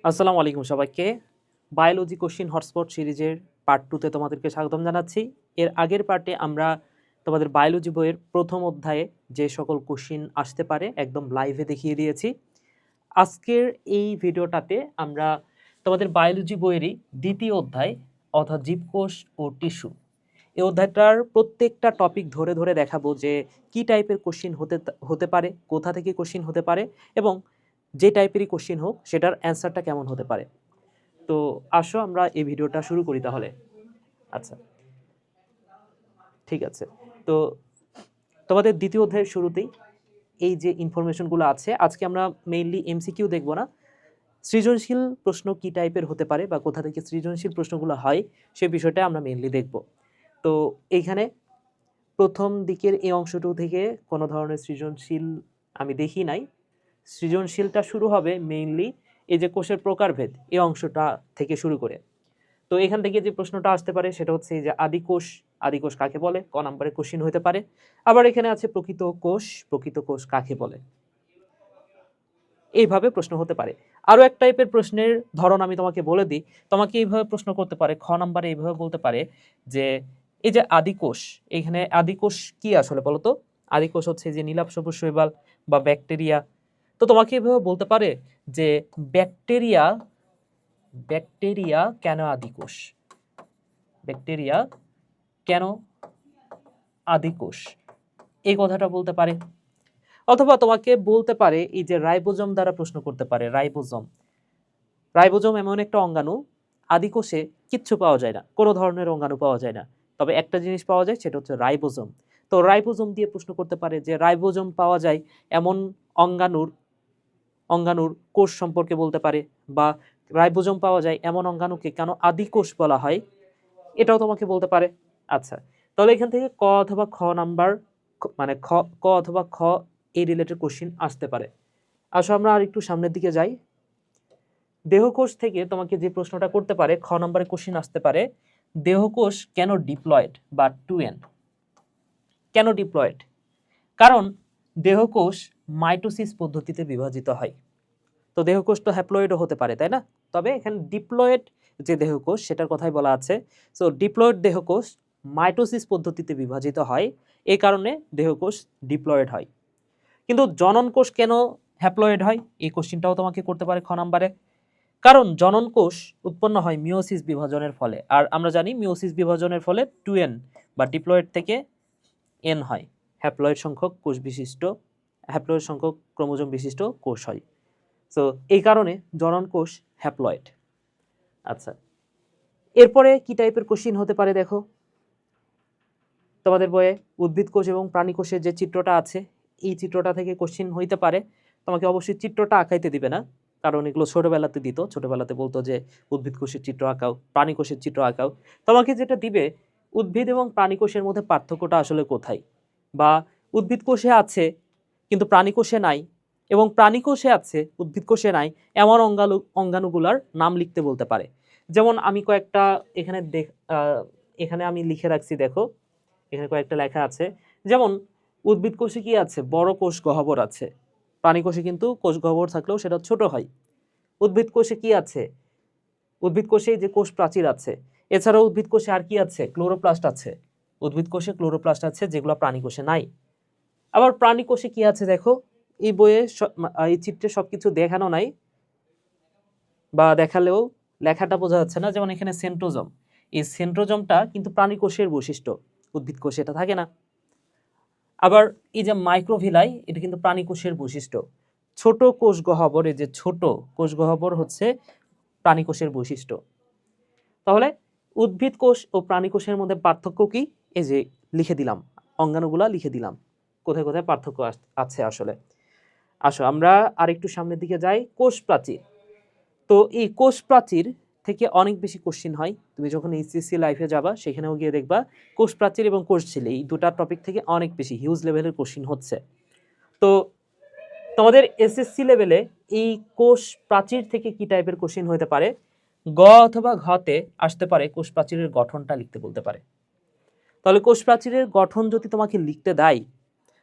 আসসালামু আলাইকুম সবাইকে। বায়োলজি কোশ্চিন হটস্পট সিরিজের পার্ট 2 তে তোমাদেরকে স্বাগতম জানাচ্ছি। এর আগের পার্টে আমরা তোমাদের বায়োলজি বইয়ের প্রথম অধ্যায়ে যে সকল কোশ্চিন আসতে পারে একদম লাইভে দেখিয়ে দিয়েছি। আজকের এই ভিডিওটাতে আমরা তোমাদের বায়োলজি বইয়েরই দ্বিতীয় অধ্যায় অর্থাৎ জীবকোষ ও টিস্যু এই অধ্যায়টার প্রত্যেকটা টপিক ধরে ধরে দেখাবো যে কি টাইপের কোশ্চিন হতে পারে, কোথা থেকে কোশ্চিন হতে পারে এবং যে টাইপেরই কোশ্চিন হোক সেটার অ্যান্সারটা কেমন হতে পারে। তো আসো আমরা এই ভিডিওটা শুরু করি তাহলে। আচ্ছা, ঠিক আছে। তো তোমাদের দ্বিতীয় অধ্যায়ের শুরুতেই এই যে ইনফরমেশনগুলো আছে, আজকে আমরা মেইনলি এমসিকিউ দেখব না, সৃজনশীল প্রশ্ন কি টাইপের হতে পারে বা কোথা থেকে সৃজনশীল প্রশ্নগুলো হয় সেই বিষয়টা আমরা মেইনলি দেখব। তো এইখানে প্রথম দিকের এই অংশটুকু থেকে কোনো ধরনের সৃজনশীল আমি দেখি নাই। সৃজনশীলটা শুরু হবে মেইনলি এই যে কোষের প্রকারভেদ এই অংশটা থেকে শুরু করে। তো এখান থেকে যে প্রশ্নটা আসতে পারে সেটা হচ্ছে যে আদিকোষ কাকে বলে, ক নম্বরে কোশ্চিন হতে পারে। আবার এখানে আছে প্রকৃত কোষ কাকে বলে, এইভাবে প্রশ্ন হতে পারে। আরো এক টাইপের প্রশ্নের ধরন আমি তোমাকে বলে দিই। তোমাকে এইভাবে প্রশ্ন করতে পারে, খ নম্বরে এইভাবে বলতে পারে যে এই যে আদিকোষ, এখানে আদিকোষ কি আসলে বলো তো? আদিকোষ হচ্ছে যে নীলাভ সবুজ শৈবাল বা ব্যাকটেরিয়া। তো তোমাকে এইভাবে বলতে পারে যে ব্যাকটেরিয়া ব্যাকটেরিয়া কেন আদিকোষ, ব্যাকটেরিয়া কেন আদিকোষ, এই কথাটা বলতে পারে। অথবা তোমাকে বলতে পারে এই যে রাইবোজোম দ্বারা প্রশ্ন করতে পারে। রাইবোজোম এমন একটা অঙ্গাণু, আদিকোষে কিচ্ছু পাওয়া যায় না, কোনো ধরনের অঙ্গাণু পাওয়া যায় না, তবে একটা জিনিস পাওয়া যায় সেটা হচ্ছে রাইবোজোম। তো রাইবোজোম দিয়ে প্রশ্ন করতে পারে যে রাইবোজোম পাওয়া যায় এমন অঙ্গাণুর কোষ সম্পর্কে বলতে পারে, বা রাইবোজোম পাওয়া যায় এমন অঙ্গাণুকে কেন আদিকোষ বলা হয়, এটাও তোমাকে বলতে পারে। আচ্ছা, তাহলে এখান থেকে ক অথবা খ নাম্বার, মানে ক অথবা খ এই রিলেটেড কোশ্চিন আসতে পারে। আসো আমরা আর একটু সামনের দিকে যাই। দেহকোষ থেকে তোমাকে যে প্রশ্নটা করতে পারে, খ নম্বরে কোশ্চিন আসতে পারে, দেহকোষ কেন ডিপ্লয়েড বা 2n? কেন ডিপ্লয়েড? কারণ দেহকোষ মাইটোসিস পদ্ধতিতে বিভাজিত হয়। তো দেহকোষ তো হ্যাপ্লয়েডও হতে পারে, তাই না? তবে এখানে ডিপ্লয়েড যে দেহকোষ সেটার কথাই বলা আছে। সো ডিপ্লয়েড দেহকোষ মাইটোসিস পদ্ধতিতে বিভাজিত হয়, এই কারণে দেহকোষ ডিপ্লয়েড হয়। কিন্তু জনন কোষ কেন হ্যাপ্লয়েড হয়, এই কোশ্চিনটাও তোমাকে করতে পারে খ নম্বরে। কারণ জনন কোষ উৎপন্ন হয় মিওসিস বিভাজনের ফলে, আর আমরা জানি মিওসিস বিভাজনের ফলে 2n বা ডিপ্লয়েড থেকে n হয়, হ্যাপ্লয়েড সংখ্যক ক্রোমোজোম বিশিষ্ট কোষ হয়। সো এই কারণে জনন কোষ হ্যাপ্লয়েড। আচ্ছা, এরপরে কি টাইপের কোশ্চিন হতে পারে দেখো, তোমাদের বইয়ে উদ্ভিদ কোষ এবং প্রাণী কোষের যে চিত্রটা আছে এই চিত্রটা থেকে কোশ্চিন হইতে পারে। তোমাকে অবশ্যই চিত্রটা আঁকাইতে দিবে না, কারণ এগুলো ছোটবেলাতে দিত, ছোটবেলাতে বলতো যে উদ্ভিদ কোষের চিত্র আঁকাও, প্রাণী কোষের চিত্র আঁকাও। তোমাকে যেটা দিবে উদ্ভিদ এবং প্রাণী কোষের মধ্যে পার্থক্যটা আসলে কোথায়, বা উদ্ভিদ কোষে আছে কিন্তু প্রাণী কোষে নাই, এবং প্রাণী কোষে আছে উদ্ভিদ কোষে নাই, এমন অঙ্গাণুগুলার নাম লিখতে বলতে পারে। যেমন আমি কয়েকটা এখানে এখানে আমি লিখে রাখছি, দেখো এখানে কয়েকটা লেখা আছে। যেমন উদ্ভিদ কোষে কি আছে, বড় কোষ গহ্বর আছে। প্রাণী কোষে কিন্তু কোষ গহ্বর থাকলেও সেটা ছোট হয়। উদ্ভিদ কোষে কি আছে, উদ্ভিদ কোষে যে কোষ প্রাচীর আছে। এছাড়াও উদ্ভিদ কোষে আর কি আছে, ক্লোরোপ্লাস্ট আছে। উদ্ভিদ কোষে ক্লোরোপ্লাস্ট আছে, যেগুলো প্রাণী কোষে নাই। আবার প্রাণী কোষে কি আছে দেখো, এই বইয়ে এই চিত্রে সবকিছু দেখানো নাই, বা দেখালেও লেখাটা বোঝা যাচ্ছে না। যেমন এখানে সেন্ট্রোজোম, এই সেন্ট্রোজোমটা কিন্তু প্রাণী কোষের বৈশিষ্ট্য, উদ্ভিদ কোষে এটা থাকে না। আবার এই যে মাইক্রোভিলাই, এটা কিন্তু প্রাণী কোষের বৈশিষ্ট্য। ছোট কোষ গহ্বর, এই যে ছোট কোষ গহ্বর হচ্ছে প্রাণী কোষের বৈশিষ্ট্য। তাহলে উদ্ভিদ কোষ ও প্রাণী কোষের মধ্যে পার্থক্য কি, এই যে লিখে দিলাম, অঙ্গাণুগুলা লিখে দিলাম, কোথায় কোথায় পার্থক্য আছে আসলে। আসো আমরা আরেকটু সামনের দিকে যাই। কোষ প্রাচীর, তো এই কোষ প্রাচীর থেকে অনেক বেশি কোশ্চিন হয়। তুমি যখন এইচএসসি লাইফে যাবা সেখানেও গিয়ে দেখবা কোষ প্রাচীর এবং কোষ ঝিল্লি এই দুটা টপিক থেকে অনেক বেশি হিউজ লেভেলের কোশ্চিন হচ্ছে। তো তোমাদের এসএসসি লেভেলে এই কোষ প্রাচীর থেকে কি টাইপের কোশ্চিন হতে পারে, গ অথবা ঘতে আসতে পারে কোষ প্রাচীরের গঠনটা লিখতে বলতে পারে। তাহলে কোষ প্রাচীরের গঠন যদি তোমাকে লিখতে দেয়,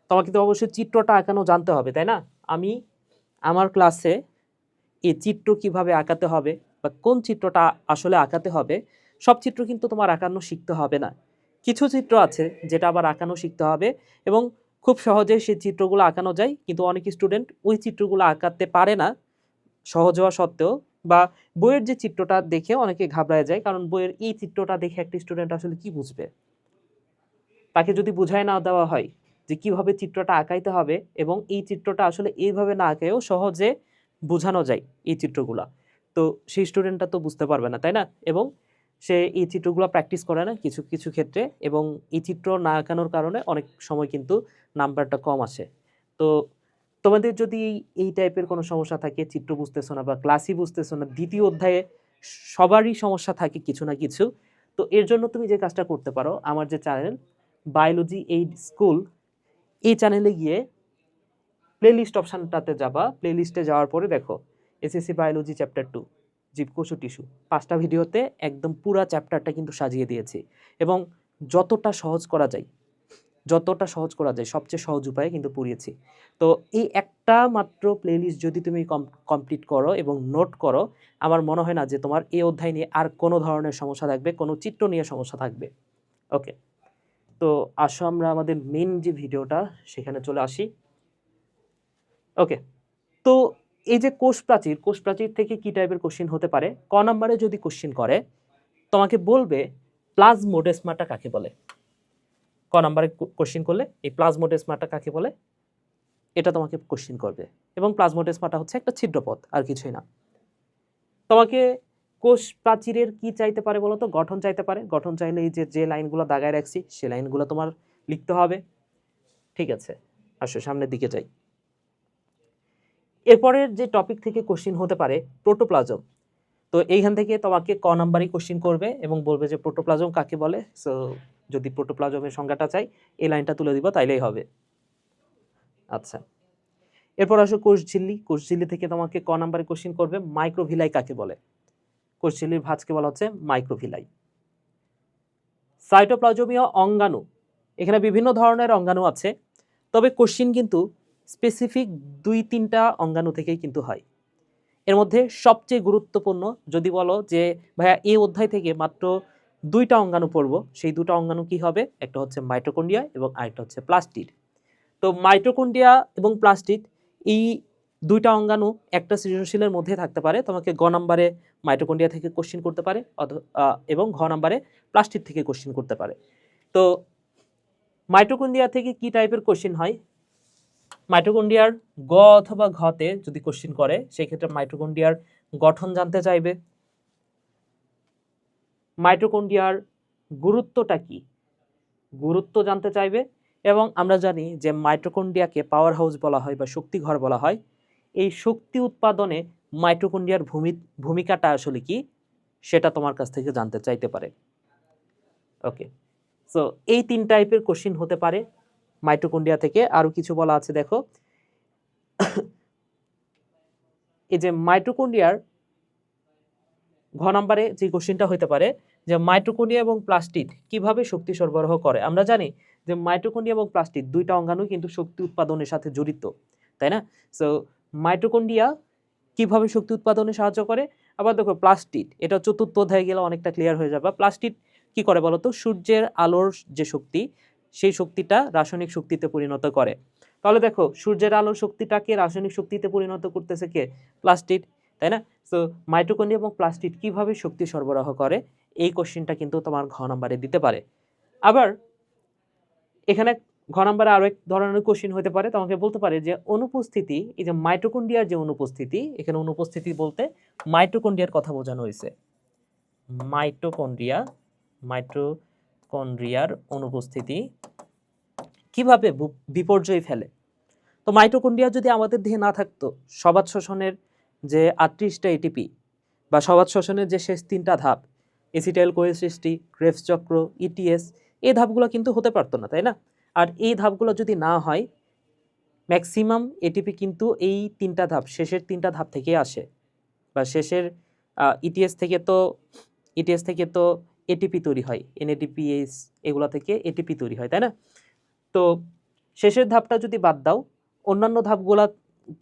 তোমাকে তো অবশ্যই চিত্রটা আঁকানো জানতে হবে, তাই না? আমি আমার ক্লাসে এই চিত্র কিভাবে আঁকাতে হবে বা কোন চিত্রটা আসলে আঁকাতে হবে, সব চিত্র কিন্তু তোমার আঁকানো শিখতে হবে না। কিছু চিত্র আছে যেটা আবার আঁকানো শিখতে হবে এবং খুব সহজে সেই চিত্রগুলো আঁকানো যায়, কিন্তু অনেক স্টুডেন্ট ওই চিত্রগুলো আঁকাতে পারে না সহজ হওয়া সত্ত্বেও, বা বইয়ের যে চিত্রটা দেখে অনেকে ঘাবড়ায় যায়, কারণ বইয়ের এই চিত্রটা দেখে একটা স্টুডেন্ট আসলে কি বুঝবে। তাকে যদি বুঝায় না দেওয়া হয় যে কিভাবে চিত্রটা আঁকাইতে হবে এবং এই চিত্রটা আসলে এইভাবে না আঁকেও সহজে বোঝানো যায় এই চিত্রগুলা, তো সেই স্টুডেন্টটা তো বুঝতে পারবে না, তাই না? এবং সে এই চিত্রগুলো প্র্যাকটিস করে না কিছু কিছু ক্ষেত্রে, এবং এই চিত্র না আঁকানোর কারণে অনেক সময় কিন্তু নাম্বারটা কম আসে। তো তোমাদের যদি এই টাইপের কোনো সমস্যা থাকে, চিত্র বুঝতেছো না বা ক্লাসই বুঝতেছো না, দ্বিতীয় অধ্যায়ে সবারই সমস্যা থাকে কিছু না কিছু, তো এর জন্য তুমি যে কাজটা করতে পারো, আমার যে চ্যানেল বায়োলজি এইড স্কুল, এই চ্যানেলে গিয়ে প্লেলিস্ট অপশানটাতে যাবা। প্লেলিস্টে যাওয়ার পরে দেখো এসএসসি বায়োলজি চ্যাপ্টার 2 জীবকোষ ও টিস্যু, 5টা ভিডিওতে একদম পুরা চ্যাপ্টারটা কিন্তু সাজিয়ে দিয়েছি, এবং যতটা সহজ করা যায় সবচেয়ে সহজ উপায়ে কিন্তু পড়িয়েছি। তো এই একটা মাত্র প্লেলিস্ট যদি তুমি কমপ্লিট করো এবং নোট করো, আমার মনে হয় না যে তোমার এই অধ্যায় নিয়ে আর কোনো ধরনের সমস্যা থাকবে, কোনো চিত্র নিয়ে সমস্যা থাকবে। ওকে, তো আসো আমরা আমাদের মেন যে ভিডিওটা সেখানে চলে আসি। ওকে, তো এই যে কোষ প্রাচীর থেকে কি টাইপের কোশ্চিন হতে পারে, ক নম্বরে যদি কোশ্চিন করে তোমাকে বলবে প্লাজমোডেসমাটা কাকে বলে। ক নম্বরে কোশ্চিন করলে এই প্লাজমোডেসমাটা কাকে বলে এটা তোমাকে কোশ্চিন করবে, এবং প্লাজমোডেসমাটা হচ্ছে একটা ছিদ্রপথ, আর কিছুই না। তোমাকে কোষ প্রাচীরের কি চাইতে পারে বলো তো? গঠন চাইতে পারে। গঠন চাইলে এই যে লাইনগুলো দাগায় রাখছি সেই লাইনগুলো তোমার লিখতে হবে। ঠিক আছে, আসো সামনের দিকে যাই। এরপরের যে টপিক থেকে কোশ্চিন হতে পারে প্রোটোপ্লাজম। তো এইখান থেকে তোমাকে ক নাম্বারই কোশ্চিন করবে এবং বলবে যে প্রোটোপ্লাজম কাকে বলে। সো যদি প্রোটোপ্লাজমের সংজ্ঞাটা চাই এই লাইনটা তুলে দিব, তাইলেই হবে। আচ্ছা, এরপর আসো কোষঝিল্লি থেকে তোমাকে ক নাম্বারে কোশ্চিন করবে মাইক্রোভিলাই কাকে বলে। কোষঝিল্লির ভাঁজকে বলা হচ্ছে মাইক্রোভিলাই। সাইটোপ্লাজমীয় অঙ্গাণু, এখানে বিভিন্ন ধরনের অঙ্গাণু আছে, তবে কোশ্চিন কিন্তু স্পেসিফিক 2-3টা অঙ্গাণু থেকেই কিন্তু হয়। এর মধ্যে সবচেয়ে গুরুত্বপূর্ণ যদি বলো যে ভাইয়া এই অধ্যায় থেকে মাত্র 2টা অঙ্গাণু পড়বো, সেই 2টা অঙ্গাণু কি হবে? একটা হচ্ছে মাইটোকন্ড্রিয়া এবং আরেকটা হচ্ছে প্লাস্টিড। তো মাইটোকন্ড্রিয়া এবং প্লাস্টিড এই 2টা অঙ্গাণু একটা সৃজনশীলের মধ্যে থাকতে পারে। তোমাকে গ নাম্বারে মাইটোকন্ড্রিয়া থেকে কোশ্চিন করতে পারে এবং ঘ নাম্বারে প্লাস্টিড থেকে কোশ্চিন করতে পারে। তো মাইটোকন্ড্রিয়া থেকে কি টাইপের কোশ্চিন হয়? মাইটোকন্ড্রিয়ার গ অথবা ঘতে যদি কোশ্চিন করে সেই ক্ষেত্রে মাইটোকন্ড্রিয়ার গঠন জানতে চাইবে, মাইটোকন্ড্রিয়ার গুরুত্বটা কি গুরুত্ব জানতে চাইবে, এবং আমরা জানি যে মাইটোকন্ড্রিয়াকে পাওয়ার হাউস বলা হয় বা শক্তিঘর বলা হয়। এই শক্তি উৎপাদনে মাইটোকন্ড্রিয়ার ভূমিকাটা আসলে কি সেটা তোমার কাছ থেকে জানতে চাইতে পারে। ওকে, সো এই 3 টাইপের কোশ্চিন হতে পারে মাইটোকন্ড্রিয়া থেকে। আরো কিছু বলা আছে দেখো, এই যে মাইটোকন্ড্রিয়ার ঘ নম্বরে যে কোশ্চেনটা হতে পারে যে মাইটোকন্ড্রিয়া এবং প্লাস্টিড কিভাবে শক্তি সরবরাহ করে। আমরা জানি যে মাইটোকন্ড্রিয়া এবং প্লাস্টিড 2টা অঙ্গাণু কিন্তু শক্তি উৎপাদনের সাথে জড়িত, তাই না? সো মাইটোকন্ড্রিয়া কিভাবে শক্তি উৎপাদনে সাহায্য করে। আবার দেখো প্লাস্টিড, এটা চতুর্থ অধ্যায়ে গেলে অনেকটা ক্লিয়ার হয়ে যাবে। প্লাস্টিড কি করে বলতো? সূর্যের আলোর যে শক্তি সেই শক্তিটা রাসায়নিক শক্তিতে পরিণত করে। তাহলে দেখো সূর্যের আলোর শক্তিটাকে রাসায়নিক শক্তিতে পরিণত করতেছে কে? প্লাস্টিড, তাই না? সো মাইটোকন্ড্রিয়া এবং প্লাস্টিড কিভাবে শক্তি সরবরাহ করে, এই কোশ্চেনটা কিন্তু তোমার ঘ নম্বরে দিতে পারে। আবার এখানে ঘ নম্বরে আরো এক ধরনের কোশ্চেন হতে পারে, তোমাকে বলতে পারে যে অনুপস্থিতি, এই যে মাইটোকন্ড্রিয়ার যে অনুপস্থিতি, এখানে অনুপস্থিতি বলতে মাইটোকন্ড্রিয়ার কথা বোঝানো হয়েছে। মাইটোকন্ড্রিয়ার অনুপস্থিতি কিভাবে বিপর্যয় ফেলে। তো মাইটোকন্ড্রিয়া যদি আমাদের দেহে না থাকতো, সবাত শ্বসনের যে 38টা এটিপি বা সবাত শ্বসনের যে শেষ 3টা ধাপ এসিটাইল কোয়ের সৃষ্টি, ক্রেবস চক্র, ইটিএস, এই ধাপগুলো কিন্তু হতে পারতো না, তাই না? আর এই ধাপগুলো যদি না হয়, ম্যাক্সিমাম এটিপি কিন্তু এই 3টা ধাপ, শেষের 3টা ধাপ থেকে আসে, বা শেষের ইটিএস থেকে তো এটিপি তৈরি হয়, এনএডিপিএস এগুলো থেকে এটিপি তৈরি হয়, তাই না? তো শেষের ধাপটা যদি বাদ দাও, অন্যান্য ধাপগুলা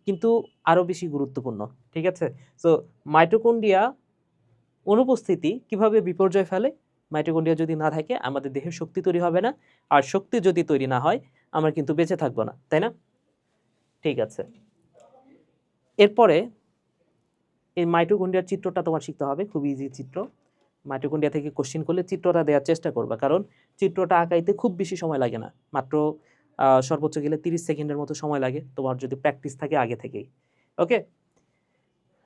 কিন্তু আরো বেশি গুরুত্বপূর্ণ। ঠিক আছে? সো মাইটোকন্ড্রিয়া অনুপস্থিতি কিভাবে বিপর্যয় ফেলে? মাইটোকন্ড্রিয়া যদি না থাকে আমাদের দেহে শক্তি তৈরি হবে না, আর শক্তি যদি তৈরি না হয় আমরা কিন্তু বেঁচে থাকবো না, তাই না? ঠিক আছে, এরপরে এই মাইটোকন্ড্রিয়ার চিত্রটা তোমার শিখতে হবে, খুব ইজি চিত্র। মাইটোকন্ড্রিয়া থেকে কোশ্চেন করলে চিত্রটা দেওয়ার চেষ্টা করবা, কারণ চিত্রটা আঁকাইতে খুব বেশি সময় লাগে না, মাত্র সর্বোচ্চ গেলে 30 সেকেন্ডের মতো সময় লাগে তোমার যদি প্র্যাকটিস থাকে আগে থেকেই। ওকে,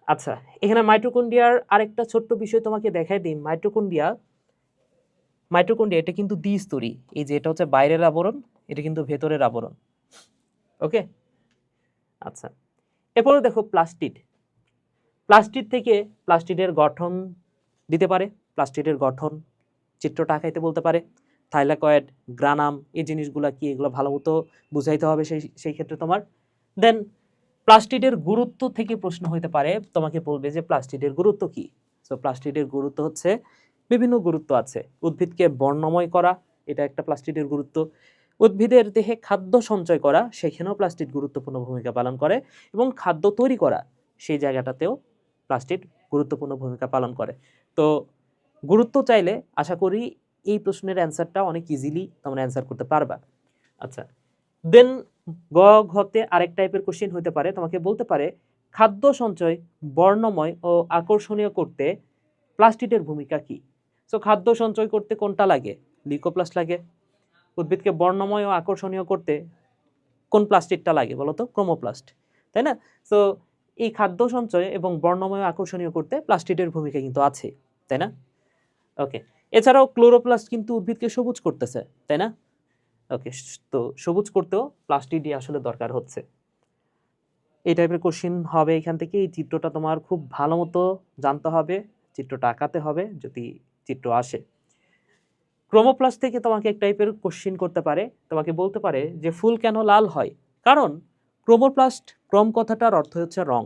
আচ্ছা, এখানে মাইটোকন্ড্রিয়ার আরেকটা ছোট্ট বিষয় তোমাকে দেখাই দিই। মাইটোকন্ড্রিয়া এটা কিন্তু দ্বিস্তরী। এই যে এটা হচ্ছে বাইরের আবরণ, এটা কিন্তু ভেতরের আবরণ। ওকে, আচ্ছা, এরপরে দেখো প্লাস্টিড থেকে প্লাস্টিডের গঠন দিতে পারে, প্লাস্টিডের গঠন চিত্রটা আঁকাইতে বলতে পারে, থাইলাকয়েড, গ্রানাম, এই জিনিসগুলো কি এগুলো ভালো মতো বুঝাইতে হবে সেই ক্ষেত্রে তোমার। দেন প্লাস্টিডের গুরুত্ব থেকে প্রশ্ন হইতে পারে, তোমাকে বলবে যে প্লাস্টিডের গুরুত্ব কি। সো প্লাস্টিডের গুরুত্ব হচ্ছে বিভিন্ন গুরুত্ব আছে। উদ্ভিদকে বর্ণময় করা, এটা একটা প্লাস্টিডের গুরুত্ব। উদ্ভিদের দেহে খাদ্য সঞ্চয় করা, সেখানেও প্লাস্টিড গুরুত্বপূর্ণ ভূমিকা পালন করে। এবং খাদ্য তৈরি করা, সেই জায়গাটাতেও প্লাস্টিড গুরুত্বপূর্ণ ভূমিকা পালন করে। তো গুরুত্ব চাইলে আশা করি এই প্রশ্নের অ্যান্সারটা অনেক ইজিলি তোমরা অ্যান্সার করতে পারবা। আচ্ছা, দেন ঘতে আরেক টাইপের কোশ্চেন হতে পারে, তোমাকে বলতে পারে খাদ্য সঞ্চয় বর্ণময় ও আকর্ষণীয় করতে প্লাস্টিডের ভূমিকা কি। সো খাদ্য সঞ্চয় করতে কোনটা লাগে? লিউকোপ্লাস্ট লাগে। উদ্ভিদকে বর্ণময় ও আকর্ষণীয় করতে কোন প্লাস্টিডটা লাগে বলো তো? ক্রোমোপ্লাস্ট, তাই না? সো এই খাদ্য সঞ্চয় এবং বর্ণময় ও আকর্ষণীয় করতে প্লাস্টিডের ভূমিকা কিন্তু আছে, তাই না? ওকে, এছাড়াও ক্লোরোপ্লাস্ট কিন্তু উদ্ভিদকে সবুজ করতেছে, তাই না? ওকে, তো সবুজ করতেও প্লাস্টিডই আসলে দরকার হচ্ছে। এই টাইপের কোশ্চিন হবে এখান থেকে। এই চিত্রটা তোমার খুব ভালো মতো জানতে হবে, চিত্রটা আঁকাতে হবে যদি চিত্র আসে। ক্রোমোপ্লাস্ট থেকে তোমাকে এক টাইপের কোশ্চিন করতে পারে, তোমাকে বলতে পারে যে ফুল কেন লাল হয়? কারণ ক্রোমোপ্লাস্ট, ক্রোম কথাটার অর্থ হচ্ছে রং,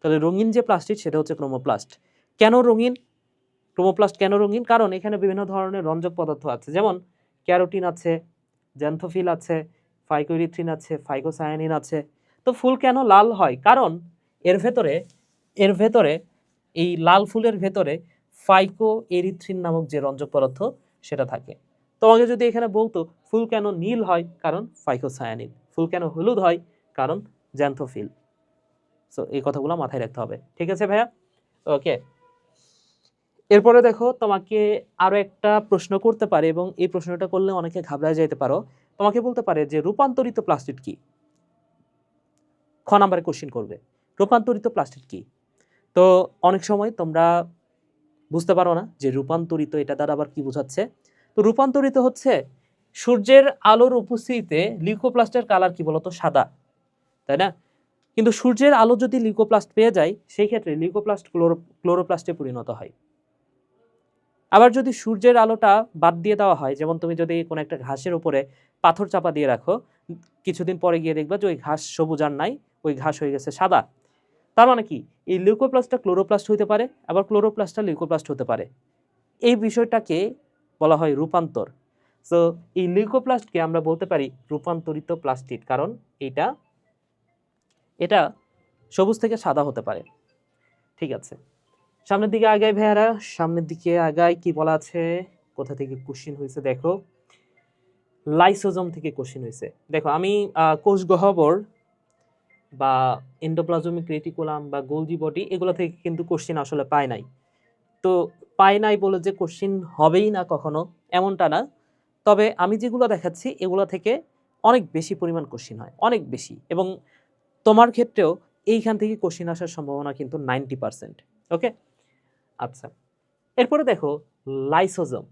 তাহলে রঙিন যে প্লাস্টিক সেটা হচ্ছে ক্রোমোপ্লাস্ট। কেন রঙিন? ক্রোমোপ্লাস্ট কেন রঙিন? কারণ এখানে বিভিন্ন ধরনের রঞ্জক পদার্থ আছে, যেমন ক্যারোটিন আছে, জ্যান্থোফিল আছে, ফাইকোইরিথ্রিন আছে, ফাইকোসায়ানিন আছে। তো ফুল কেন লাল হয়? কারণ এর ভেতরে এই লাল ফুলের ভেতরে ফাইকো এরিথ্রিন নামক যে রঞ্জক পদার্থ সেটা থাকে। তোমাকে যদি এখানে বলতো ফুল কেন নীল হয়? কারণ ফাইকোসায়ানিন। ফুল কেন হলুদ হয়? কারণ জ্যান্থোফিল। সো এই কথাগুলো মাথায় রাখতে হবে, ঠিক আছে ভাইয়া? ওকে, এরপরে দেখো তোমাকে আরো একটা প্রশ্ন করতে পারে, এবং এই প্রশ্নটা করলে অনেকে ঘাবড়ায় যেতে পারো। তোমাকে বলতে পারে যে রূপান্তরিত প্লাস্টিড কি? খ নাম্বারে কোশ্চিন করবে রূপান্তরিত প্লাস্টিড কি। তো অনেক সময় তোমরা বুঝতে পারো না যে রূপান্তরিত এটা দ্বারা আবার কি বোঝাচ্ছে। তো রূপান্তরিত হচ্ছে সূর্যের আলোর উপস্থিতিতে লিউকোপ্লাস্টের কালার কি বলতো? সাদা, তাই না? কিন্তু সূর্যের আলো যদি লিউকোপ্লাস্ট পেয়ে যায় সেই ক্ষেত্রে লিউকোপ্লাস্ট ক্লোরোপ্লাস্টে পরিণত হয়। আবার যদি সূর্যের আলোটা বাদ দিয়ে দেওয়া হয়, যেমন তুমি যদি কোনো একটা ঘাসের উপরে পাথর চাপা দিয়ে রাখো, কিছুদিন পরে গিয়ে দেখবা যে ওই ঘাস সবুজ আর নাই, ওই ঘাস হয়ে গেছে সাদা। তার মানে কি? এই লিউকোপ্লাস্টটা ক্লোরোপ্লাস্ট হতে পারে, আবার ক্লোরোপ্লাস্টটা লিউকোপ্লাস্ট হতে পারে। এই বিষয়টাকে বলা হয় রূপান্তর। সো এই লিউকোপ্লাস্টকে আমরা বলতে পারি রূপান্তরিত প্লাস্টিড, কারণ এটা সবুজ থেকে সাদা হতে পারে। ঠিক আছে, সামনের দিকে আগাই ভাইয়ারা, সামনের দিকে আগাই। কি বলা আছে, কোথা থেকে কোশ্চিন হয়েছে দেখো। লাইসোজোম থেকে কোশ্চিন হয়েছে। দেখো আমি কোষ গহ্বর বা এন্ডোপ্লাজমিক রেটিকুলাম বা গোলজি বডি এগুলো থেকে কিন্তু কোশ্চিন আসলে পাই নাই। তো পাই নাই বলে যে কোশ্চিন হবেই না কখনো এমনটা না। তবে আমি যেগুলো দেখাচ্ছি এগুলো থেকে অনেক বেশি পরিমাণ কোশ্চিন হয়, অনেক বেশি। এবং তোমার ক্ষেত্রেও এইখান থেকে কোশ্চিন আসার সম্ভাবনা কিন্তু 90%। ওকে, আচ্ছা, এরপরে দেখো লাইসোজোম।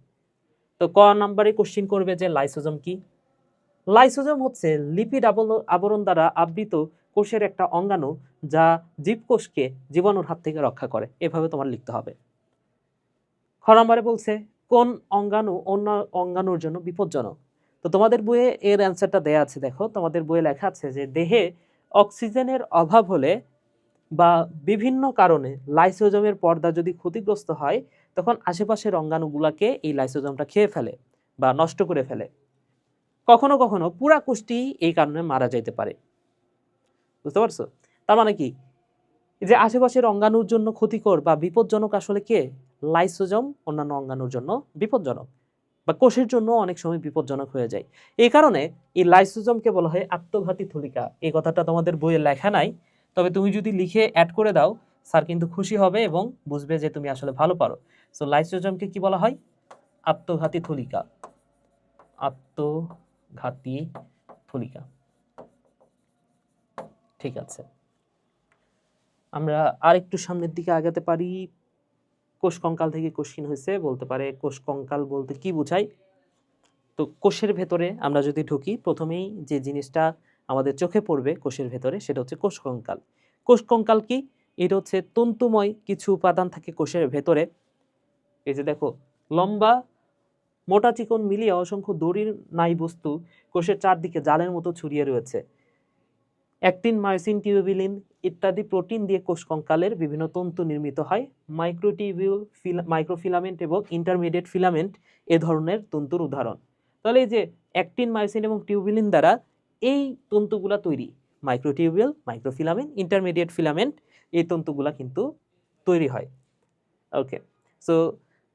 তো ক নাম্বারে কোশ্চিন করবে যে লাইসোজোম কি। লাইসোজোম হচ্ছে লিপিড আবরণ দ্বারা আবৃত কোষের একটা অঙ্গাণু, যা জীবকোষকে জীবাণুর হাত থেকে রক্ষা করে। এভাবে তোমার লিখতে হবে। খ নম্বরে বলছে কোন অঙ্গাণু অন্য অঙ্গাণুর জন্য বিপজ্জনক। তো তোমাদের বইয়ে এর অ্যান্সারটা দেয়া আছে, দেখো তোমাদের বইয়ে লেখা আছে যে দেহে অক্সিজেনের অভাব হলে বা বিভিন্ন কারণে লাইসোজোমের পর্দা যদি ক্ষতিগ্রস্ত হয়, তখন আশেপাশের অঙ্গাণুগুলাকে এই লাইসোজোমটা খেয়ে ফেলে বা নষ্ট করে ফেলে। কখনো কখনো পুরা কোষটি এই কারণে মারা যাইতে পারে। বুঝতে পারছো? তার মানে কি, এই যে আশেপাশের অঙ্গাণুর জন্য ক্ষতিকর বা বিপজ্জনক আসলে কে? লাইসোজোম অন্যান্য অঙ্গাণুর জন্য বিপজ্জনক, বা কোষের জন্য অনেক সময় বিপজ্জনক হয়ে যায়। এই কারণে এই লাইসোজোমকে বলা হয় আত্মঘাতী থলিকা। এই কথাটা তোমাদের বইয়ে লেখা নাই, তবে তুমি যদি লিখে অ্যাড করে দাও স্যার কিন্তু খুশি হবে এবং বুঝবে যে তুমি আসলে ভালো পারো। সো লাইসোজোমকে কি বলা হয়? আত্মঘাতী থলিকা। আত্মঘাতী থলিকা। ঠিক আছে, আমরা আর একটু সামনের দিকে আগাতে পারি। কোষ কঙ্কাল থেকে কোশ্চিন হয়েছে, বলতে পারে কোষ কঙ্কাল বলতে কি বোঝায়। তো কোষের ভেতরে আমরা যদি ঢুকি, প্রথমেই যে জিনিসটা আমাদের চোখে পড়বে কোষের ভেতরে সেটা হচ্ছে কোষ কঙ্কাল। কোষ কঙ্কাল কি? এটা হচ্ছে তন্তুময় কিছু উপাদান থাকে কোষের ভেতরে। এই যে দেখো, লম্বা মোটা চিকন মিলিয়ে অসংখ্য দড়ির নাই বস্তু কোষের চারদিকে জালের মতো ছড়িয়ে রয়েছে। অ্যাক্টিন, মায়োসিন, টিউবিলিন ইত্যাদি প্রোটিন দিয়ে কোষ কঙ্কালের বিভিন্ন তন্তু নির্মিত হয়। মাইক্রোটিবিউল, মাইক্রোফিলামেন্ট এবং ইন্টারমিডিয়েট ফিলামেন্ট এ ধরনের তন্তুর উদাহরণ। তাহলে এই যে অ্যাক্টিন, মায়োসিন এবং টিউবিলিন দ্বারা এই তন্তুগুলা তৈরি। মাইক্রোটিবিউল, মাইক্রোফিলামেন্ট, ইন্টারমিডিয়েট ফিলামেন্ট এই তন্তুগুলা কিন্তু তৈরি হয়। ওকে, সো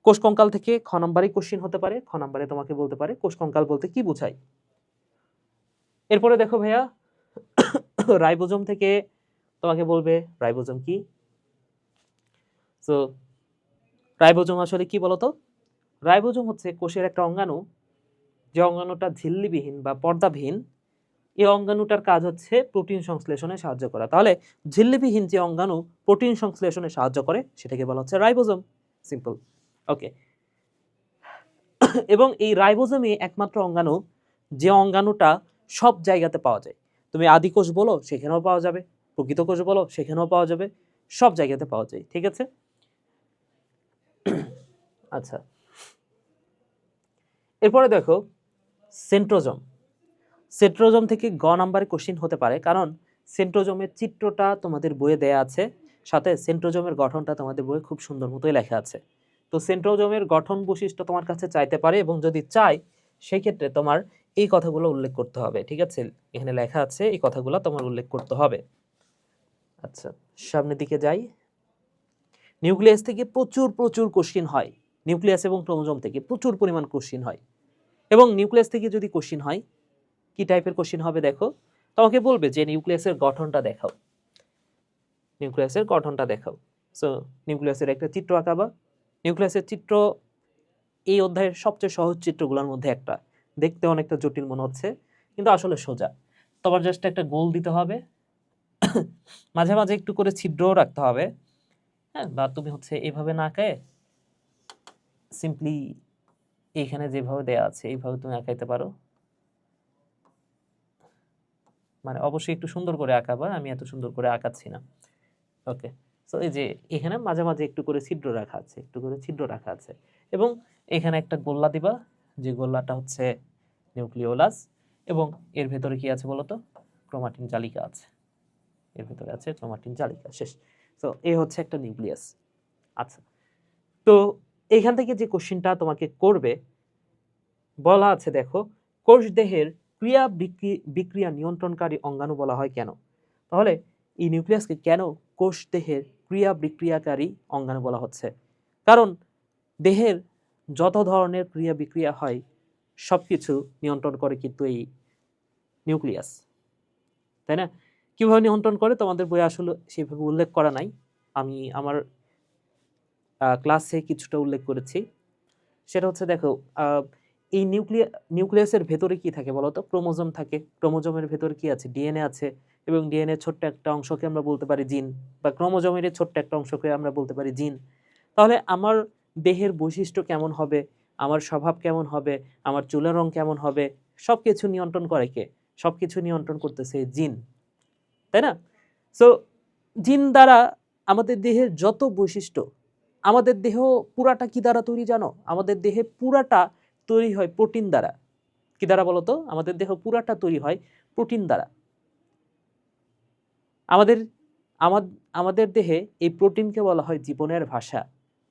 কোষ কঙ্কাল থেকে খ নম্বরে কোশ্চিন হতে পারে। খ নম্বরে তোমাকে বলতে পারে কোষ কঙ্কাল বলতে কি বোঝায়। এরপরে দেখো ভাইয়া, রাইবোজোম থেকে তোমাকে বলবে রাইবোজোম কি। সো রাইবোজোম আসলে কি বলতো? রাইবোজোম হচ্ছে কোষের একটা অঙ্গাণু, যে অঙ্গাণুটা ঝিল্লিবিহীন বা পর্দাবিহীন। এই অঙ্গাণুটার কাজ হচ্ছে প্রোটিন সংশ্লেষণে সাহায্য করা। তাহলে ঝিল্লিবিহীন যে অঙ্গাণু প্রোটিন সংশ্লেষণে সাহায্য করে সেটাকে বলা হচ্ছে রাইবোজোম। সিম্পল। ওকে, এবং এই রাইবোজোমই একমাত্র অঙ্গাণু যে অঙ্গাণুটা সব জায়গাতে পাওয়া যায়। তুমি আদি কোষ বলো সেখানেও পাওয়া যাবে, প্রকৃত কোষ বলো সেখানেও পাওয়া যাবে, সব জায়গাতে পাওয়া যায়। ঠিক আছে, আচ্ছা। এরপরে দেখো সেন্ট্রোজোম। সেন্ট্রোজোম থেকে গ নাম্বারে কোশ্চিন হতে পারে, কারণ সেন্ট্রোজোমের চিত্রটা তোমাদের বইয়ে দেয়া আছে, সাথে সেন্ট্রোজোমের গঠনটা তোমাদের বইয়ে খুব সুন্দর মতোই লেখা আছে। তো সেন্ট্রোজোমের গঠন বৈশিষ্ট্য তোমার কাছে চাইতে পারে, এবং যদি চাই সেই ক্ষেত্রে তোমার এই কথাগুলো উল্লেখ করতে হবে। ঠিক আছে, এখানে লেখা আছে, এই কথাগুলো তোমার উল্লেখ করতে হবে। আচ্ছা, সামনের দিকে যাই। নিউক্লিয়াস থেকে প্রচুর প্রচুর কোশ্চিন হয়। নিউক্লিয়াস এবং ক্রোমোজোম থেকে প্রচুর পরিমাণ কোশ্চিন হয়। এবং নিউক্লিয়াস থেকে যদি কোশ্চিন হয়, কি টাইপের কোশ্চিন হবে দেখো, তোমাকে বলবে যে নিউক্লিয়াসের গঠনটা দেখাও। নিউক্লিয়াসের গঠনটা দেখাও। সো নিউক্লিয়াসের একটা চিত্র আঁকাবা। নিউক্লিয়াসের চিত্র এই অধ্যায়ের সবচেয়ে সহজ চিত্রগুলোর মধ্যে একটা। দেখতে অনেকটা জটিল মনে হচ্ছে, কিন্তু আসলে সোজা। তোমার জাস্ট একটা গোল দিতে হবে, মাঝে মাঝে একটু করে ছিদ্রও রাখতে হবে। হ্যাঁ, বা তুমি হচ্ছে এইভাবে না আঁকায় সিম্পলি এইখানে যেভাবে দেয়া আছে এইভাবে তুমি আঁকাইতে পারো। মানে অবশ্যই একটু সুন্দর করে আঁকাবা, আমি এত সুন্দর করে আঁকাচ্ছি না। ওকে, সো এই যে এখানে মাঝে মাঝে একটু করে ছিদ্র রাখা আছে, একটু করে ছিদ্র রাখা আছে, এবং এখানে একটা গোল্লা দিবা, যে গোল্লাটা হচ্ছে নিউক্লিওলাস, এবং এর ভেতরে কি আছে বলতো? ক্রোমাটিন জালিকা আছে। এর ভেতরে আছে ক্রোমাটিন জালিকা। শেষ। সো এই হচ্ছে একটা নিউক্লিয়াস। আচ্ছা, তো এইখান থেকে যে কোশ্চিনটা তোমাকে করবে, বলা আছে দেখো, কোষ দেহের ক্রিয়া বিক্রিয়া নিয়ন্ত্রণকারী অঙ্গাণু বলা হয় কেন? তাহলে এই নিউক্লিয়াসকে কেন কোষ দেহের ক্রিয়া বিক্রিয়াকারী অঙ্গাণু বলা হচ্ছে? কারণ দেহের যত ধরনের ক্রিয়া বিক্রিয়া হয় সবকিছু নিয়ন্ত্রণ করে কিন্তু এই নিউক্লিয়াস, তাই না? কিভাবে নিয়ন্ত্রণ করে তোমাদের বইয়ে আসলে সেভাবে উল্লেখ করা নাই, আমি আমার ক্লাসে কিছুটা উল্লেখ করেছি। সেটা হচ্ছে দেখো, এই নিউক্লিয়াসের ভেতরে কি থাকে বলতো? ক্রোমোজোম থাকে। ক্রোমোজোমের ভেতরে কি আছে? ডিএনএ আছে, এবং ডিএনএ ছোট্ট একটা অংশকে আমরা বলতে পারি জিন, বা ক্রোমোজোমের ছোট্ট একটা অংশকে আমরা বলতে পারি জিন। তাহলে আমার দেহের বৈশিষ্ট্য কেমন হবে, আমার স্বভাব কেমন হবে, আমার চুলের রং কেমন হবে, সবকিছু নিয়ন্ত্রণ করে কে? সবকিছু নিয়ন্ত্রণ করতেছে জিন, তাই না? সো জিন দ্বারা আমাদের দেহের যত বৈশিষ্ট্য, আমাদের দেহ পুরাটা কি দ্বারা তৈরি জানো? আমাদের দেহে পুরাটা তৈরি হয় প্রোটিন দ্বারা। কি দ্বারা বলতো? আমাদের দেহ পুরাটা তৈরি হয় প্রোটিন দ্বারা। আমাদের আমাদের দেহে এই প্রোটিনকে বলা হয় জীবনের ভাষা।